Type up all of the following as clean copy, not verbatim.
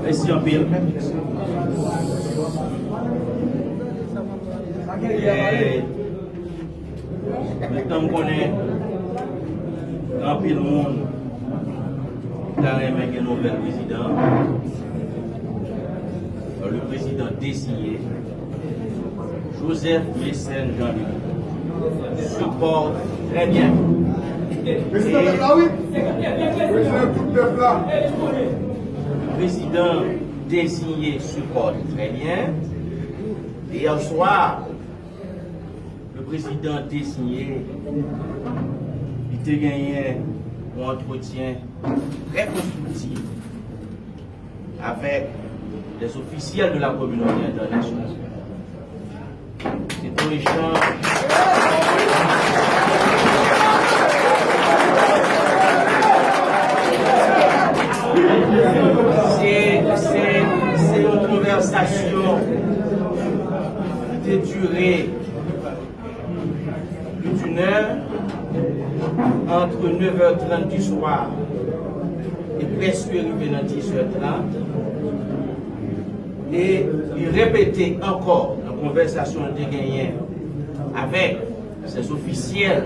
Merci en pile. Maintenant, on connaît un pile monde dans un nouvel président. Le président désigné, Joseph Mécène Jean-Luc, supporte très bien. Le président désigné supporte très bien. Et hier soir, le président désigné, il a gagné un entretien très constructif avec les officiels de la communauté internationale. C'est un échange. C'est une conversation qui a duré plus d'une heure, entre 9h30 du soir et presque arrivé à 10h30. Et il répétait encore la conversation de gagnée avec ces officiels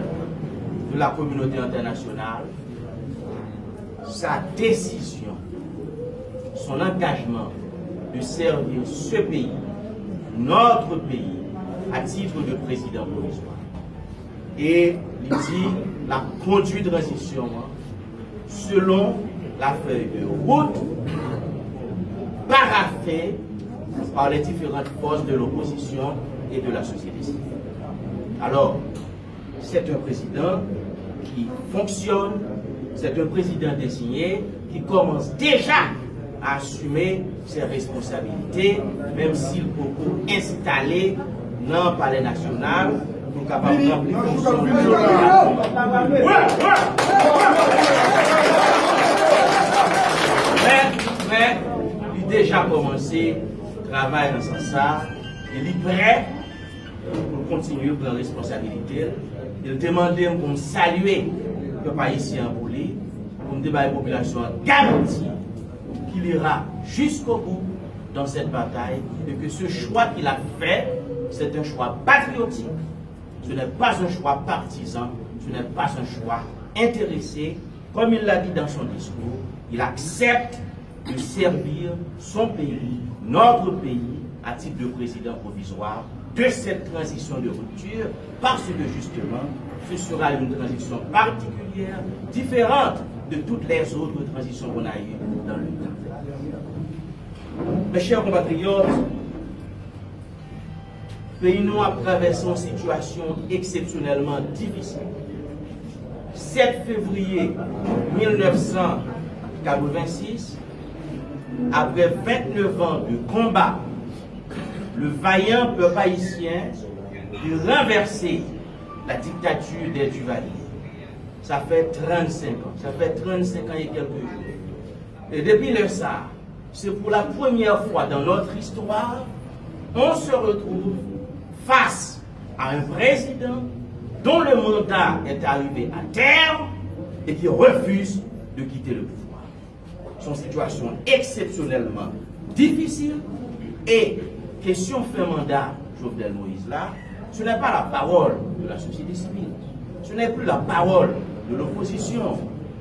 de la communauté internationale, sa décision, son engagement de servir ce pays, notre pays, à titre de président provisoire. Et il dit la conduite de transition selon la feuille de route paraphée par les différentes forces de l'opposition et de la société civile. Alors, c'est un président qui fonctionne, c'est un président désigné qui commence déjà à assumer ses responsabilités, même s'il peut installer dans le palais national pour capable de remplir les fonctions de mais il a déjà commencé travail dans ce sens, il est prêt pour continuer à prendre responsabilité. Il demandait pour me saluer le pays ici en Bouli, pour me dire à la population garantie qu'il ira jusqu'au bout dans cette bataille et que ce choix qu'il a fait, c'est un choix patriotique. Ce n'est pas un choix partisan, ce n'est pas un choix intéressé. Comme il l'a dit dans son discours, il accepte de servir son pays, notre pays, à titre de président provisoire de cette transition de rupture, parce que justement, ce sera une transition particulière, différente de toutes les autres transitions qu'on a eues dans le temps. Mes chers compatriotes, le pays nous a traversé une situation exceptionnellement difficile. 7 février 1986, après 29 ans de combat, le vaillant peuple haïtien de renverser la dictature des Duvalier. Ça fait 35 ans. Ça fait 35 ans et quelques jours. Et depuis le ça, c'est pour la première fois dans notre histoire, on se retrouve face à un président dont le mandat est arrivé à terme et qui refuse de quitter le pouvoir. C'est une situation exceptionnellement difficile et question fait mandat Jovenel Moïse là, ce n'est pas la parole de la société civile, ce n'est plus la parole de l'opposition,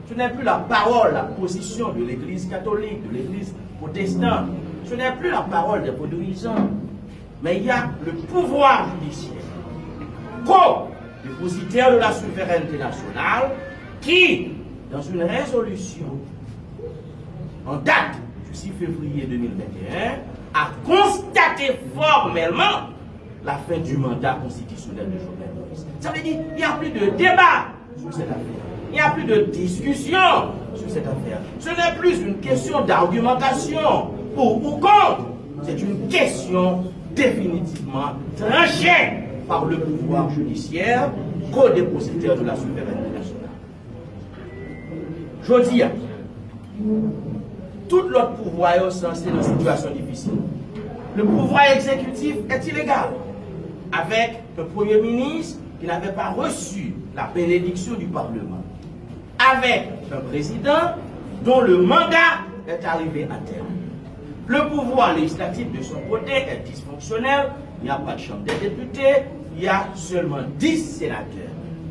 ce n'est plus la parole, la position de l'église catholique, de l'église protestante, ce n'est plus la parole des podorisants, mais il y a le pouvoir judiciaire, co-dépositaire de la souveraineté nationale, qui, dans une résolution en date du 6 février 2021, a constaté formellement la fin du mandat constitutionnel de Jovenel Moïse. Ça veut dire qu'il n'y a plus de débat sur cette affaire. Il n'y a plus de discussion sur cette affaire. Ce n'est plus une question d'argumentation pour ou contre. C'est une question définitivement tranchée par le pouvoir judiciaire, co-dépositaire de la souveraineté nationale. Je dis, tout l'autre pouvoir est censé dans une situation difficile. Le pouvoir exécutif est illégal, avec un Premier ministre qui n'avait pas reçu la bénédiction du Parlement, avec un président dont le mandat est arrivé à terme. Le pouvoir législatif de son côté est dysfonctionnel, il n'y a pas de chambre des députés, il y a seulement 10 sénateurs.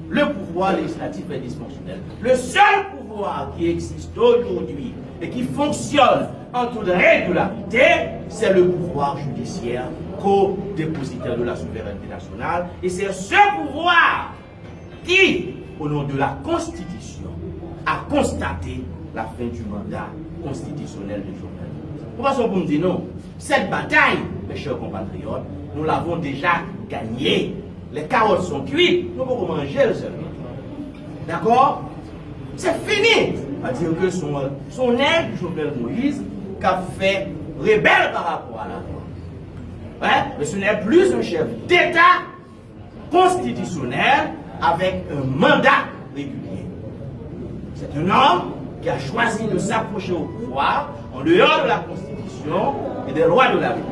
Le pouvoir législatif est dysfonctionnel. Le seul pouvoir qui existe aujourd'hui et qui fonctionne en toute régularité, c'est le pouvoir judiciaire, co-dépositaire de la souveraineté nationale. Et c'est ce pouvoir qui, au nom de la Constitution, a constaté la fin du mandat constitutionnel de Jovenel. Pourquoi est-ce qu'on me dit non? Cette bataille, mes chers compatriotes, nous l'avons déjà gagnée. Les carottes sont cuites, nous pouvons manger le seul. D'accord? C'est fini. C'est-à-dire que son aide, Jovenel Moïse, qu'a fait rebelle par rapport à la loi. Ouais? Mais ce n'est plus un chef d'État constitutionnel avec un mandat régulier. C'est un homme qui a choisi de s'approcher au pouvoir en dehors de la Constitution et des lois de la République.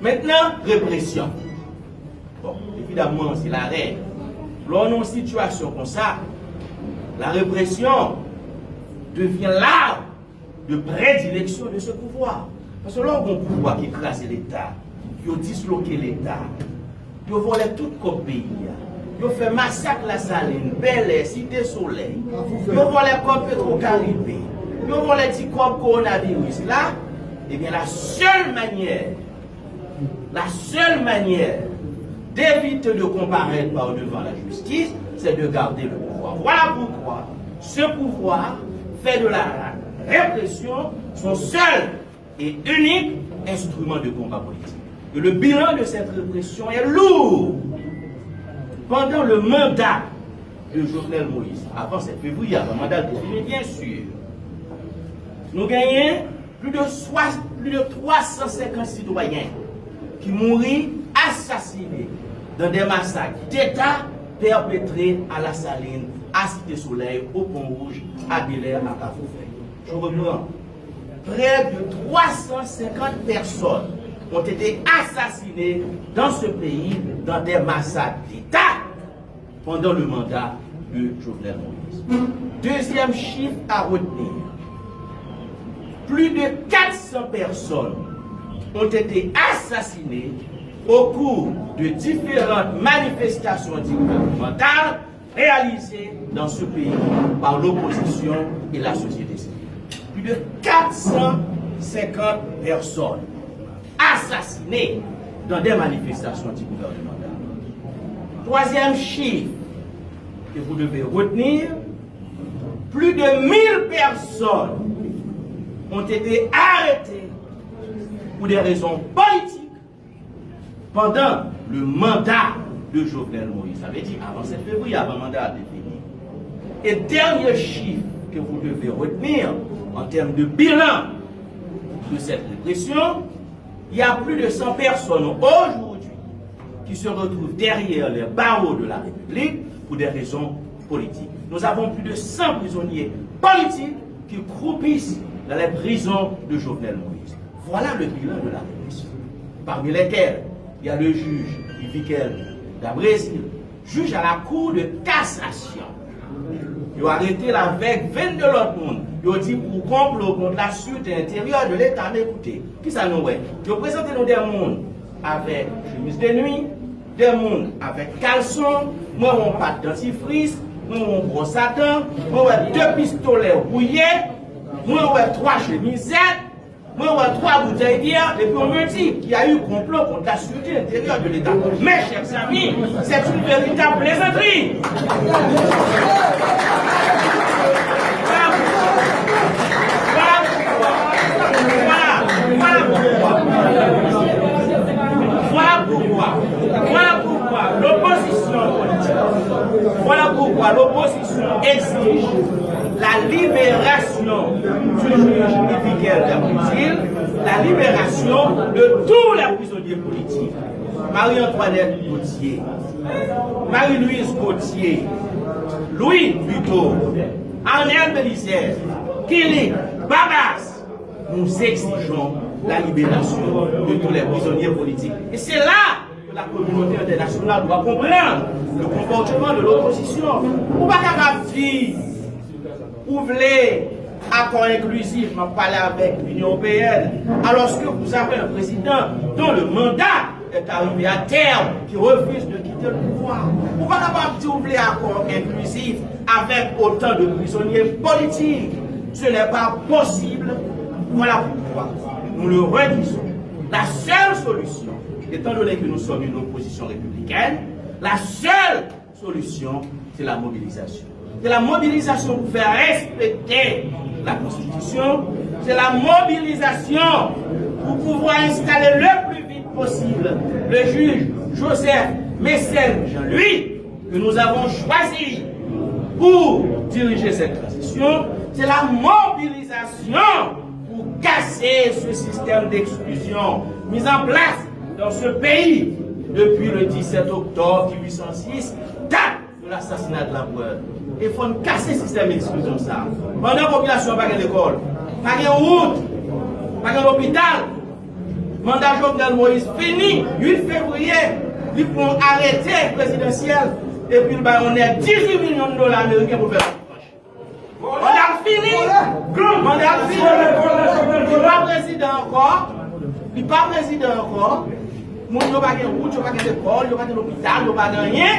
Maintenant, répression. Bon, évidemment, c'est la règle. Lorsqu'on a une situation comme ça, la répression devient l'arme de prédilection de ce pouvoir. Parce que lorsqu'on a un pouvoir qui écrase l'État, qui a disloqué l'État, qui a volé tout le pays, qui a fait massacre la Saline, Bel Air, Cité Soleil, qui a volé le Petro-Caribé, qui a volé le coronavirus, là, eh bien la seule manière d'éviter de comparaître par devant la justice, c'est de garder le pouvoir. Voilà pourquoi ce pouvoir fait de la répression son seul et unique instrument de combat politique. Et le bilan de cette répression est lourd. Pendant le mandat de Jovenel Moïse, avant 7 février, avant le mandat défini, bien sûr, nous gagnons plus de 350 citoyens qui mourent assassinés dans des massacres d'État perpétrés à la Saline, à Cité Soleil, au Pont-Rouge, à Bel Air, à Cafoufeuille. Je reprends. Près de 350 personnes ont été assassinées dans ce pays dans des massacres d'État pendant le mandat de Jovenel Moïse. Deuxième chiffre à retenir. Plus de 400 personnes ont été assassinées au cours de différentes manifestations antigouvernementales réalisées dans ce pays par l'opposition et la société civile. Plus de 450 personnes assassinées dans des manifestations antigouvernementales. Troisième chiffre que vous devez retenir, plus de 1000 personnes ont été arrêtées pour des raisons politiques pendant le mandat de Jovenel Moïse. Ça veut dire avant 7 février, avant le mandat défini. Et dernier chiffre que vous devez retenir en termes de bilan de cette répression, il y a plus de 100 personnes aujourd'hui qui se retrouvent derrière les barreaux de la République pour des raisons politiques. Nous avons plus de 100 prisonniers politiques qui croupissent dans les prisons de Jovenel Moïse. Voilà le bilan de la répression. Parmi lesquels, il y a le juge Ivikel d'Abrésil, juge à la cour de cassation. Il a arrêté la avec 22 autres monde. Il a dit pour complot contre la sûreté intérieure de l'État. Mais écoutez, qui ça nous est? Il a présenté nous des mondes avec chemise de nuit, des mondes avec caleçon, moi on pâte dentifrice, moi on brosse à dents, moi on 2 pistolets rouillés, moi on 3 chemisettes, moi on 3 bouteilles d'hier, et puis on me dit qu'il y a eu complot contre la sûreté intérieure de l'État. Mes chers amis, c'est une véritable plaisanterie. L'opposition exige la libération du juge Ivikel d'Abrésil, la libération de tous les prisonniers politiques. Marie-Antoinette Gauthier, Marie-Louise Gauthier, Louis Buteau, Arnel Bélizère, Kélik, Babas, nous exigeons la libération de tous les prisonniers politiques. Et c'est là que la communauté internationale doit comprendre le comportement de l'opposition. Vous ne pouvez pas dire, vous voulez accord inclusif, m'a parlé avec l'Union européenne, alors que vous avez un président dont le mandat est arrivé à terme, qui refuse de quitter le pouvoir. Vous ne pouvez pas dire, vous voulez accord inclusif avec autant de prisonniers politiques. Ce n'est pas possible. Voilà pourquoi nous le redisons. La seule solution, étant donné que nous sommes une opposition républicaine, la seule solution, c'est la mobilisation. C'est la mobilisation pour faire respecter la Constitution. C'est la mobilisation pour pouvoir installer le plus vite possible le juge Joseph Mécène Jean-Louis, que nous avons choisi pour diriger cette transition. C'est la mobilisation pour casser ce système d'exclusion mis en place dans ce pays depuis le 17 octobre 1806, date de l'assassinat de la Breuve. Il faut casser ce système d'exclusion. Ça. Pendant la population n'a pas d'école, pas de route, pas d'hôpital. Mandat Jovenel Moïse fini, 8 février, ils vont arrêter présidentiel et puis on est 18 millions de dollars américains pour faire. On a fini. On a fini. Il n'est pas président encore. Il n'est pas président encore. Il n'y a pas de route, il n'y a pas d'école, il n'y a pas d'hôpital, il n'y a pas de rien.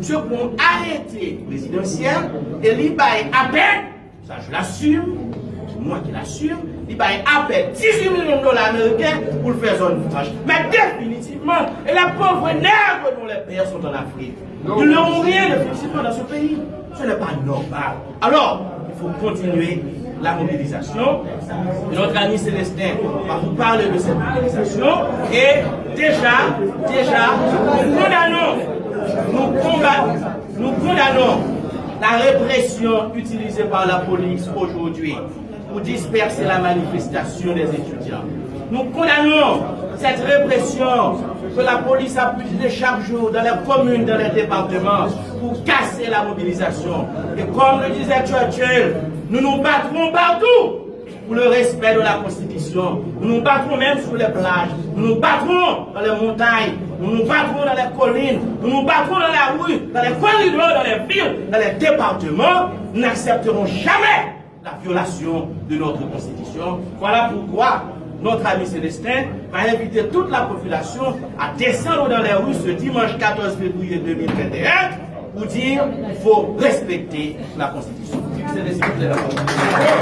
Je peux arrêter présidentiel et il va appel. Ça, je l'assume. C'est moi qui l'assume. Il va appel 18 millions de dollars américains pour le faire zone franche. Mais définitivement, et la pauvre nègre dont les pères sont en Afrique. Ils n'ont rien définitivement dans ce pays. Ce n'est pas normal. Alors, il faut continuer la mobilisation. Notre ami Célestin va vous parler de cette mobilisation. Et déjà, nous condamnons la répression utilisée par la police aujourd'hui pour disperser la manifestation des étudiants. Nous condamnons cette répression que la police a utilisée chaque jour dans les communes, dans les départements, pour casser la mobilisation. Et comme le disait Churchill, nous nous battrons partout pour le respect de la Constitution. Nous nous battrons même sur les plages. Nous nous battrons dans les montagnes. Nous nous battrons dans les collines. Nous nous battrons dans la rue, dans les corridors, dans les villes, dans les départements. Nous n'accepterons jamais la violation de notre Constitution. Voilà pourquoi notre ami Célestin va inviter toute la population à descendre dans les rues ce dimanche 14 février 2021 pour dire qu'il faut respecter la Constitution. Célestin,